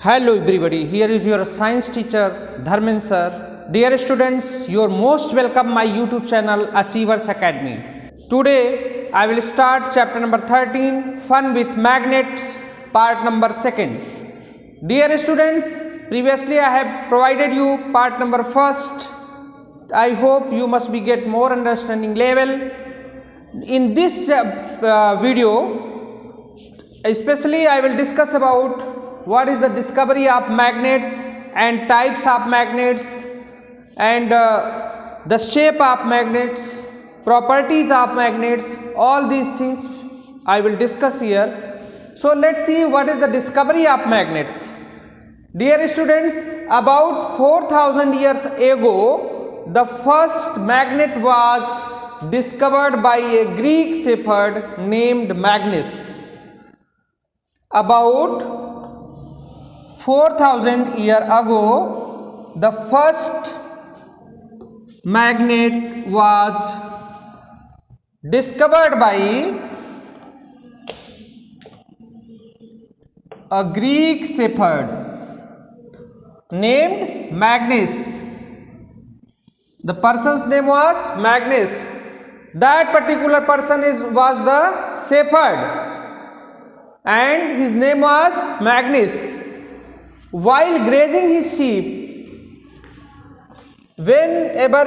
Hello everybody, here is your science teacher Dharmen sir. Dear students, you are most welcome my YouTube channel Achievers Academy. Today I will start chapter number 13, Fun with Magnets, part number 2. Dear students, previously I have provided you part number 1. I hope you must be get more understanding level. In this video, especially I will discuss about what is the discovery of magnets and types of magnets and the shape of magnets, properties of magnets, all these things I will discuss here. So let's see what is the discovery of magnets. Dear students, about 4000 years ago, the first magnet was discovered by a Greek shepherd named Magnus. About 4000 years ago, the first magnet was discovered by a Greek shepherd named Magnus. The person's name was Magnus. That particular person was the shepherd and his name was Magnus. While grazing his sheep, whenever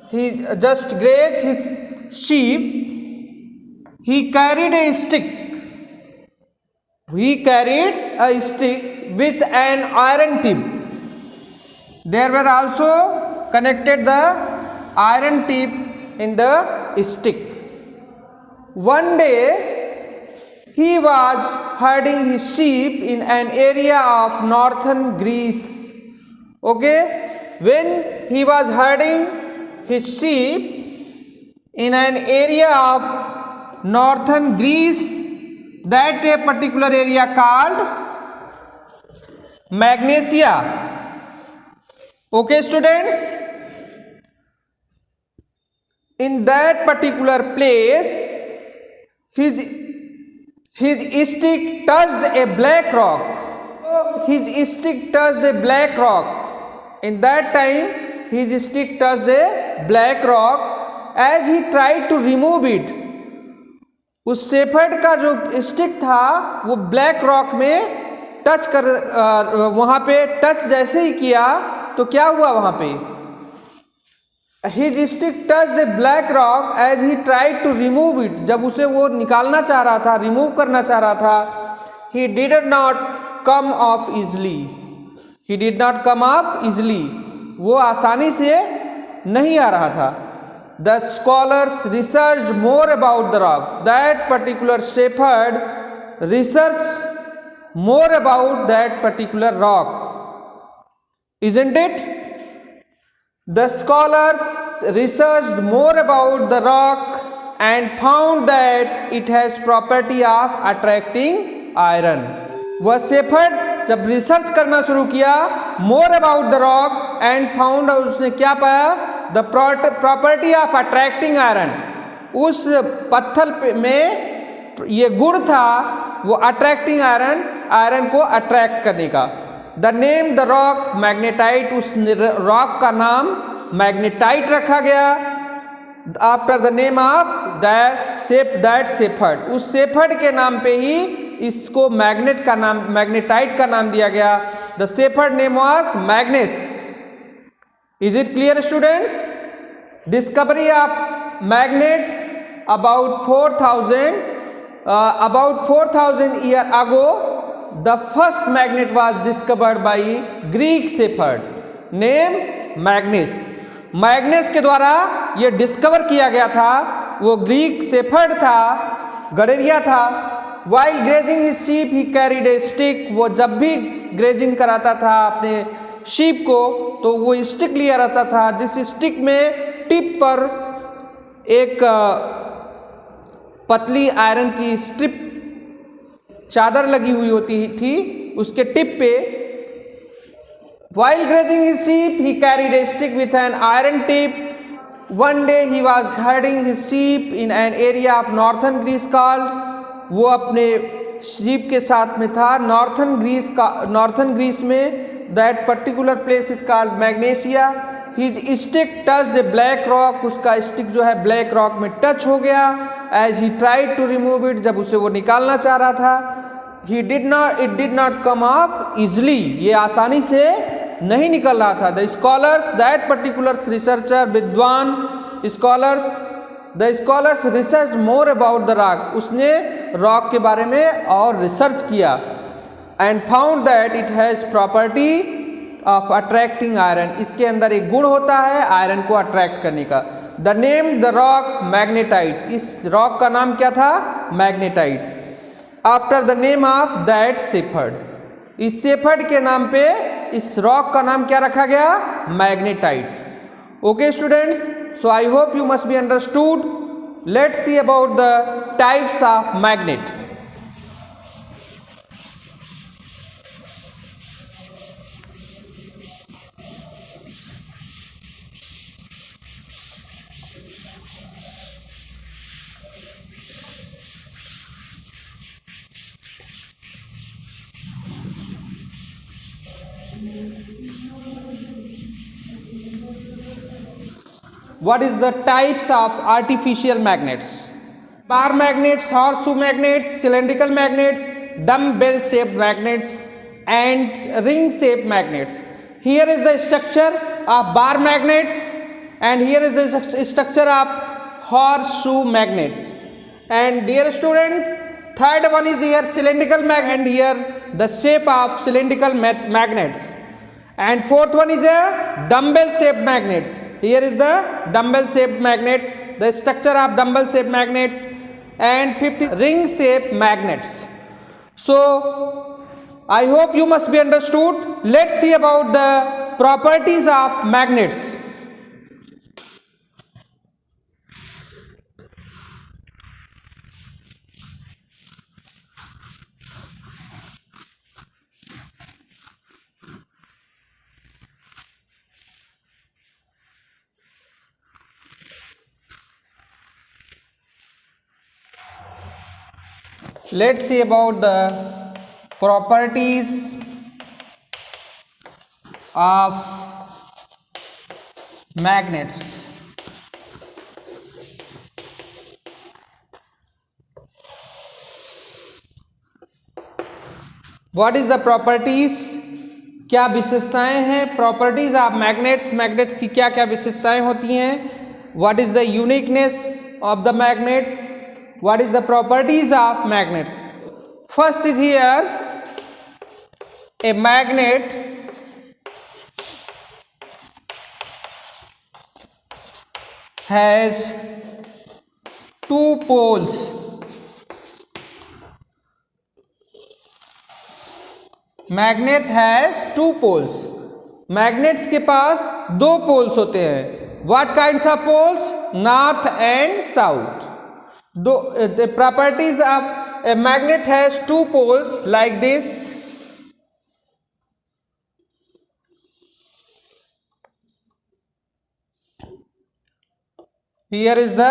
he just grazed his sheep, he carried a stick. He carried a stick with an iron tip. There were also connected the iron tip in the stick. One day, he was herding his sheep in an area of northern Greece. Okay, when he was herding his sheep in an area of northern Greece, that a particular area called Magnesia. Okay, students, in that particular place, his stick touched a black rock. His stick touched a black rock. In that time, his stick touched a black rock. As he tried to remove it, उस shepherd का जो stick था वो black rock में touch कर वहाँ पे touch जैसे ही किया तो क्या हुआ वहाँ पे His stick touched a black rock as he tried to remove it. जब उसे वो निकालना चाह रहा था, रिमूव करना चाह रहा था, he did not come off easily. He did not come off easily. वो आसानी से नहीं आ रहा था. The scholars researched more about the rock. That particular shepherd researched more about that particular rock. Isn't it? The scholars researched more about the rock and found that it has property of attracting iron. वह shepherd जब research करना शुरू किया more about the rock and found out उसने क्या पाया the property of attracting iron. उस पत्थर में ये गुण था वो attracting iron को attract करने का. The name the rock magnetite, उस रॉक का नाम मैग्नेटाइट रखा गया after the name of that shepherd. उस शेफर्ड के नाम पे ही इसको मैग्नेटाइट का नाम दिया गया. The shepherd name was Magnus. Is it clear, students? Discovery of magnets about 4000 years ago. The first magnet was discovered by Greek shepherd named Magnus. मैग्नेस के द्वारा ये डिस्कवर किया गया था. वो ग्रीक शेफर्ड था, गडेरिया था. While grazing his sheep, he carried a stick. वो जब भी ग्रेजिंग कराता था अपने शीप को तो वो स्टिक लिया रहता था, जिस स्टिक में टिप पर एक पतली आयरन की स्ट्रिप चादर लगी हुई होती थी. उसके टिप पे While grazing his sheep, he carried a stick with an iron tip. One day he was herding his sheep in an area of northern Greece called. वो अपने शिप के साथ में था। नॉर्थन ग्रीस में that particular place is called Magnesia. His stick touched a black rock, उसका stick जो है ब्लैक रॉक में टच हो गया। As he tried to remove it, जब उसे वो निकालना चाह रहा था। It did not come off easily, ये आसानी से नहीं निकल रहा था। The scholars, that particular researcher, विद्वान scholars research more about the rock, उसने रॉक के बारे में और रिसर्च किया। And found that it has property of attracting iron, इसके अंदर एक गुण होता है आयरन को अट्रैक्ट करने का। The name the rock magnetite, इस रॉक का नाम क्या था? Magnetite. After the name of that shepherd, इस शेफर्ड के नाम पे इस रॉक का नाम क्या रखा गया? Magnetite. Okay students, so I hope you must be understood. Let's see about the types of magnet. What is the types of artificial magnets? Bar magnets, horseshoe magnets, cylindrical magnets, dumbbell shaped magnets and ring shaped magnets. Here is the structure of bar magnets and here is the structure of horseshoe magnets. And dear students, third one is here cylindrical magnet and here the shape of cylindrical magnets. And fourth one is a dumbbell shaped magnets. Here is the dumbbell shaped magnets, the structure of dumbbell shaped magnets. And fifth is ring shaped magnets. So I hope you must be understood. Let's see about the properties of magnets. Let's see about the properties of magnets. What is the properties? क्या विशेषताएं हैं? Properties of magnets, magnets की क्या क्या विशेषताएं होती हैं? What is the uniqueness of the magnets? What is the properties of magnets? First is here a magnet has two poles. Magnet has two poles, magnets के पास दो पोल्स होते हैं। What kinds of poles? North and south. The properties of a magnet has two poles like this. Here is the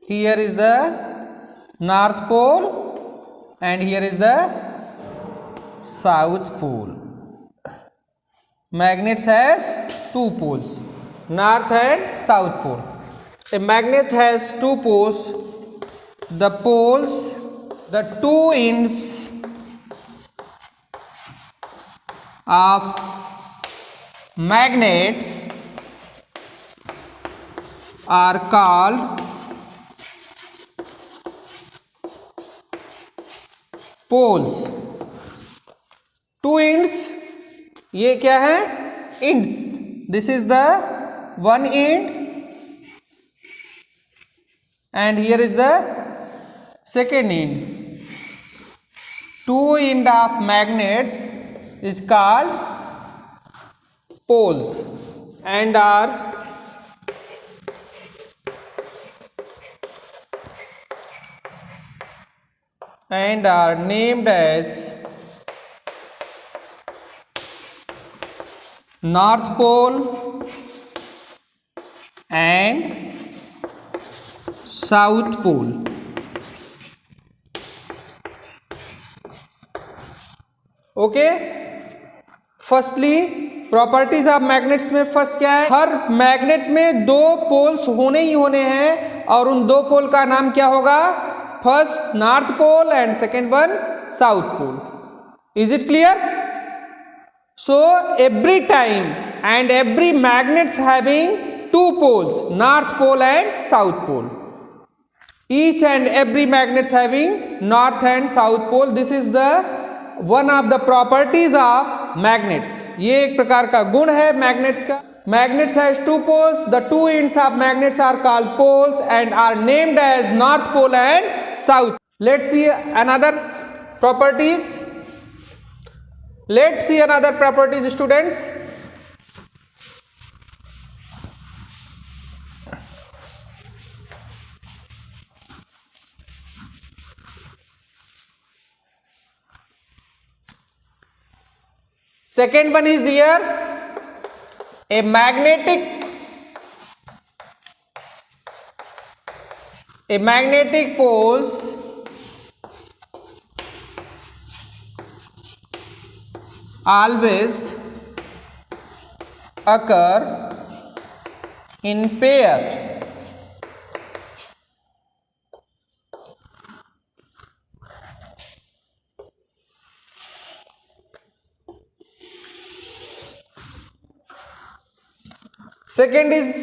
here is the north pole and here is the south pole. Magnet has two poles, north and south pole. A magnet has two poles. The poles, the two ends of magnets are called poles. Two ends, ये क्या है? ends. This is the one end and here is the second end. Two end of magnets is called poles and are and are named as North Pole and South Pole. Okay, firstly properties of magnets में first क्या है, हर magnet में दो poles होने ही होने हैं और उन दो पोल का नाम क्या होगा, first north pole and second one south pole. Is it clear? So every time and every magnets having two poles, north pole and south pole. Each and every magnets having north and south pole. This is the one of the properties of magnets. ये एक प्रकार का गुण है magnets का. Magnets has two poles. The two ends of magnets are called poles and are named as north pole and south. Let's see another properties. Let's see another properties, students. Second one is here, a magnetic poles always occur in pair.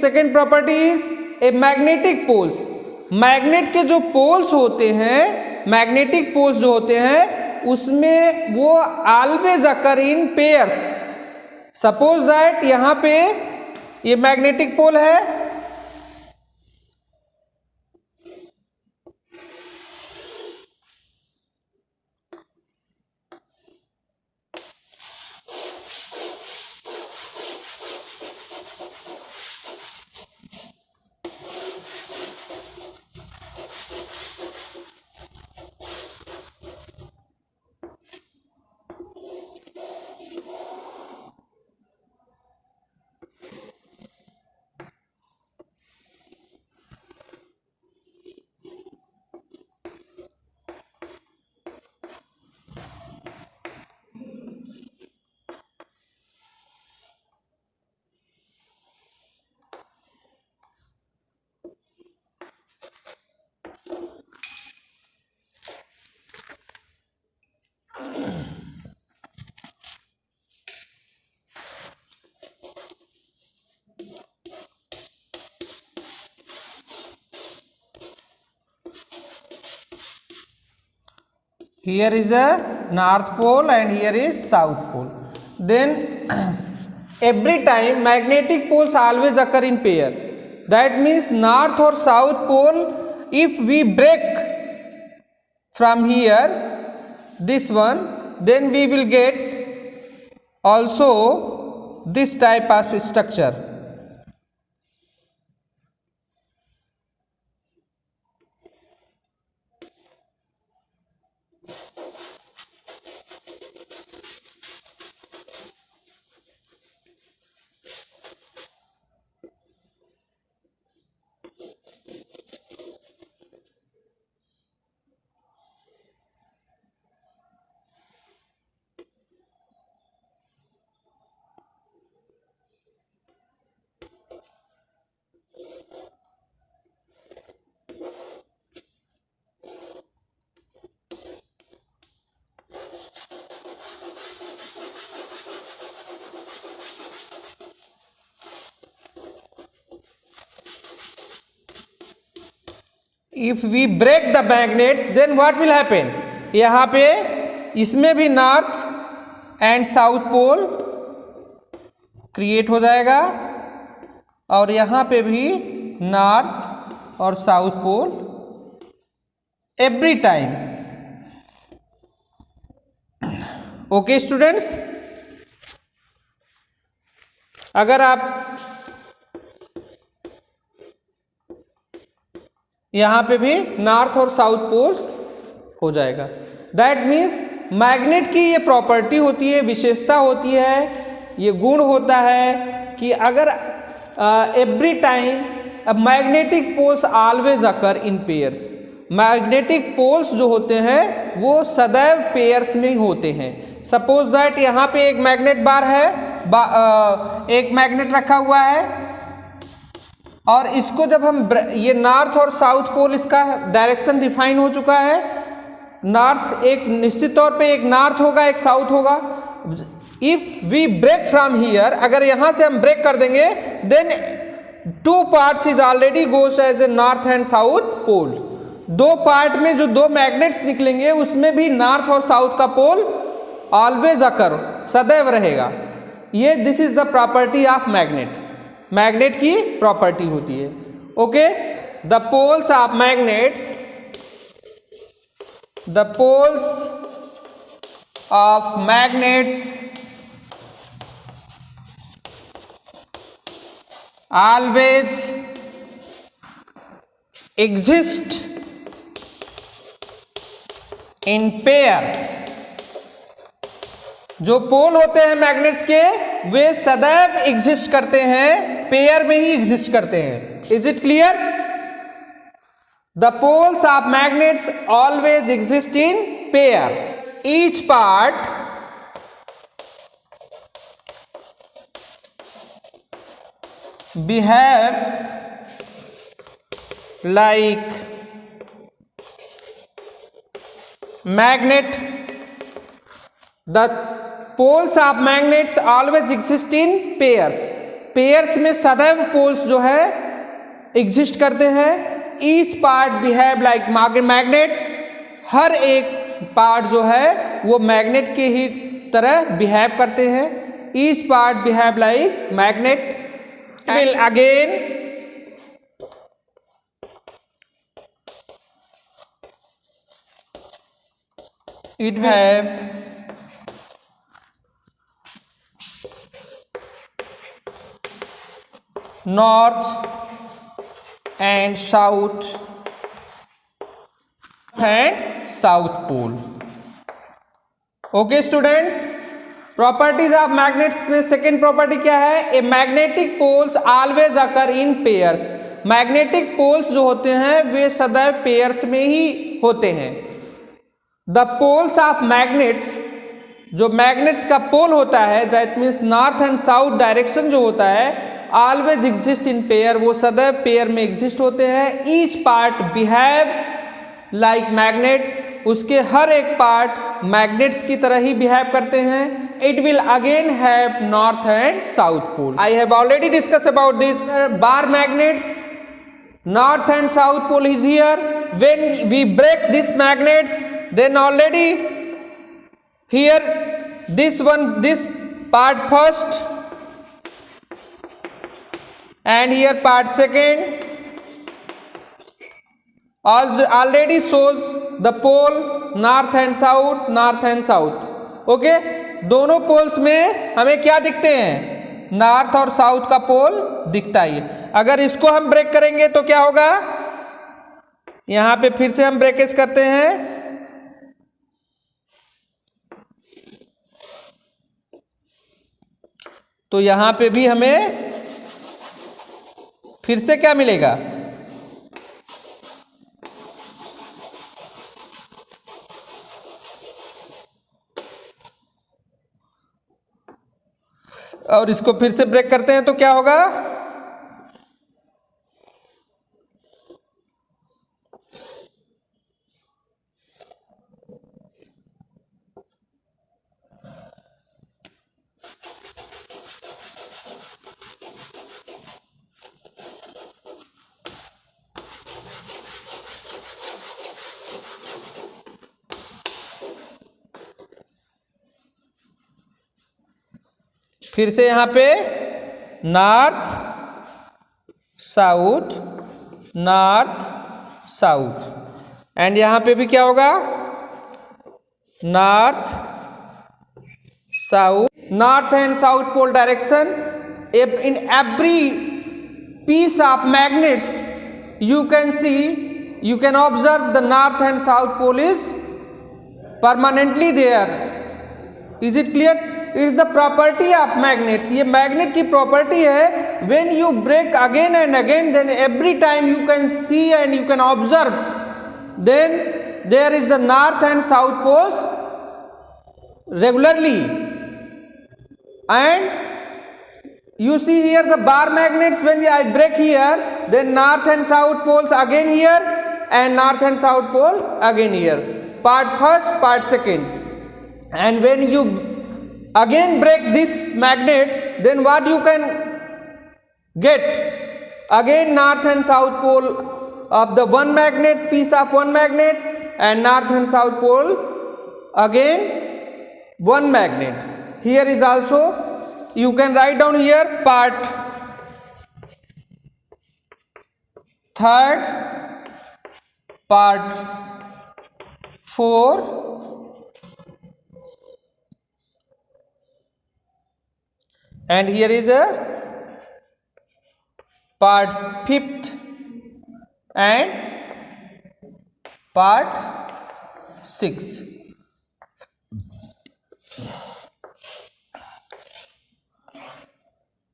second property is a magnetic poles. Magnet के जो poles होते हैं, magnetic poles जो होते हैं उसमें वो always occur in pairs. Suppose that यहां पे ये मैग्नेटिक पोल है, here is a north pole and here is south pole. Then every time magnetic poles always occur in pair. That means north or south pole, if we break from here this one, then we will get also this type of structure. If we break the magnets, then what will happen? यहाँ पे इसमें भी north and south pole create हो जाएगा और यहाँ पे भी नॉर्थ और south pole every time. Okay students, अगर आप यहाँ पे भी नॉर्थ और साउथ पोल्स हो जाएगा। दैट मीन्स मैग्नेट की ये प्रॉपर्टी होती है, विशेषता होती है, ये गुण होता है कि अगर every time magnetic poles always occur in pairs, magnetic poles जो होते हैं वो सदैव पेयर्स में ही होते हैं। सपोज दैट यहाँ पे एक मैग्नेट बार है, एक मैग्नेट रखा हुआ है और इसको जब हम ये नॉर्थ और साउथ पोल, इसका डायरेक्शन डिफाइन हो चुका है। नॉर्थ एक निश्चित तौर पे एक नॉर्थ होगा, एक साउथ होगा। If we break from here, अगर यहां से हम ब्रेक कर देंगे, then two parts is already goes as a north and south pole. दो पार्ट में जो दो मैग्नेट्स निकलेंगे उसमें भी नॉर्थ और साउथ का पोल ऑलवेज अकर, सदैव रहेगा। ये this is the property of magnet, magnet की प्रॉपर्टी होती है। Okay, the poles of magnets, the poles of magnets always exist in pair। जो पोल होते हैं मैग्नेट्स के वे सदैव एग्जिस्ट करते हैं, पेयर में ही एग्जिस्ट करते हैं। Is it clear? The poles of magnets always exist in pair. Each part behave like magnet. The poles of magnets always exist in pairs. Pairs में सदैव पोल्स जो है एग्जिस्ट करते हैं। Each part behave like magnets, हर एक part जो है वो मैग्नेट के ही तरह बिहेव करते हैं। Each part behave like magnet will again it have north and south pole। Okay students, properties of magnets में सेकेंड प्रॉपर्टी क्या है? A magnetic poles always occur in pairs. Magnetic poles जो होते हैं वे सदैव पेयर्स में ही होते हैं। द पोल्स ऑफ मैग्नेट्स, जो मैग्नेट्स का पोल होता है, that means north and south direction जो होता है, ऑलवेज एग्जिस्ट इन पेयर, वो सदैव पेयर में एग्जिस्ट होते हैं। Each part behave like magnet, उसके हर एक पार्ट मैग्नेट्स की तरह ही बिहेव करते हैं। It will again have north and south pole. I have already discuss about this. Bar magnets, north and south pole is here. When we break this magnets, then already here this one, this part first and here part second already shows the pole north and south, north and south। Okay, दोनों poles में हमें क्या दिखते हैं? North और south का पोल दिखता है। अगर इसको हम ब्रेक करेंगे तो क्या होगा? यहां पे फिर से हम ब्रेकेज करते हैं, तो यहां पे भी हमें फिर से क्या मिलेगा? और इसको फिर से ब्रेक करते हैं तो क्या होगा? फिर से यहां पे north south, north south, and यहां पे भी क्या होगा? North south, north and south pole direction. In every piece of magnets you can see, you can observe the north and south pole is permanently there. Is it clear? It is the property of magnets. ये magnet की property है. When you break again and again, then every time you can see and you can observe, then there is the north and south poles regularly, and you see here the bar magnets. When I break here, then north and south poles again here, and north and south pole again here. Part first, part second. And when you again break this magnet, then what you can get? Again north and south pole of the one magnet, piece of one magnet, and north and south pole again one magnet. Here is also, you can write down here part third, part 4, and here is a part 5th and part 6.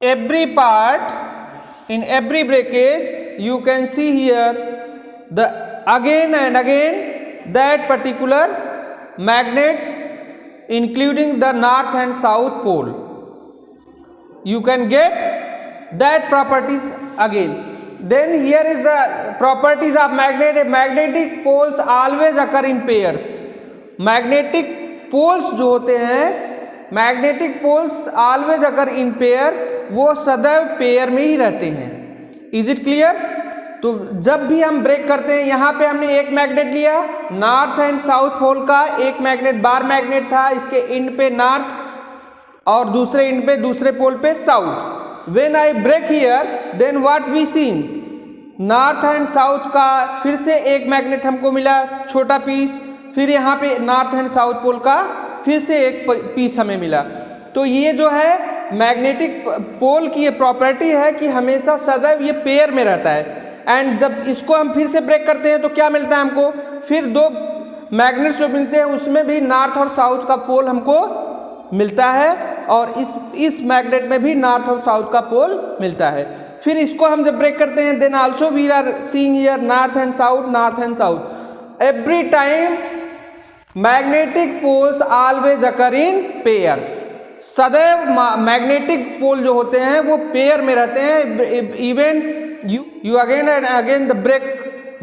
Every part, in every breakage, you can see here the again and again that particular magnets, including the north and south pole. You can get that properties again. Then here is the properties of magnet. Magnetic poles always occur in pairs. Magnetic poles जो होते हैं, magnetic poles always अगर in pair, वो सदैव pair में ही रहते हैं. Is it clear? तो जब भी हम ब्रेक करते हैं, यहाँ पे हमने एक मैग्नेट लिया नॉर्थ एंड साउथ पोल का, एक मैग्नेट बार मैग्नेट था, इसके इंड पे नॉर्थ और दूसरे इंड पे दूसरे पोल पे south. When I break here, then what we seen, north and south का फिर से एक मैग्नेट हमको मिला, छोटा पीस, फिर यहाँ पे नॉर्थ एंड साउथ पोल का फिर से एक पीस हमें मिला. तो ये जो है मैग्नेटिक पोल की ये प्रॉपर्टी है कि हमेशा सदैव ये पेयर में रहता है. एंड जब इसको हम फिर से ब्रेक करते हैं तो क्या मिलता है हमको, फिर दो मैग्नेट्स जो मिलते हैं उसमें भी नॉर्थ और साउथ का पोल हमको मिलता है, और इस मैग्नेट में भी नॉर्थ और साउथ का पोल मिलता है. फिर इसको हम जब ब्रेक करते हैं, then also we are seeing here north and south, north and south. Every time magnetic poles always occur in pairs. सदैव मैग्नेटिक पोल जो होते हैं वो पेयर में रहते हैं. Even you again and again the break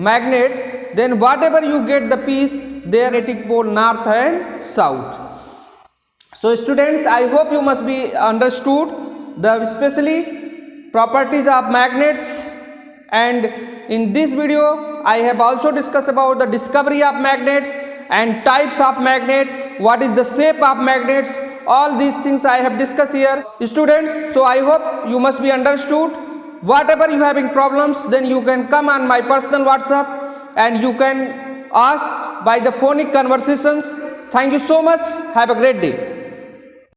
magnet, then whatever you get the piece, their magnetic pole north and south. So students, I hope you must be understood the especially properties of magnets, and in this video I have also discussed about the discovery of magnets and types of magnet, what is the shape of magnets, all these things I have discussed here students. So I hope you must be understood. Whatever you having problems, then you can come on my personal WhatsApp and you can ask by the phonic conversations. Thank you so much. Have a great day.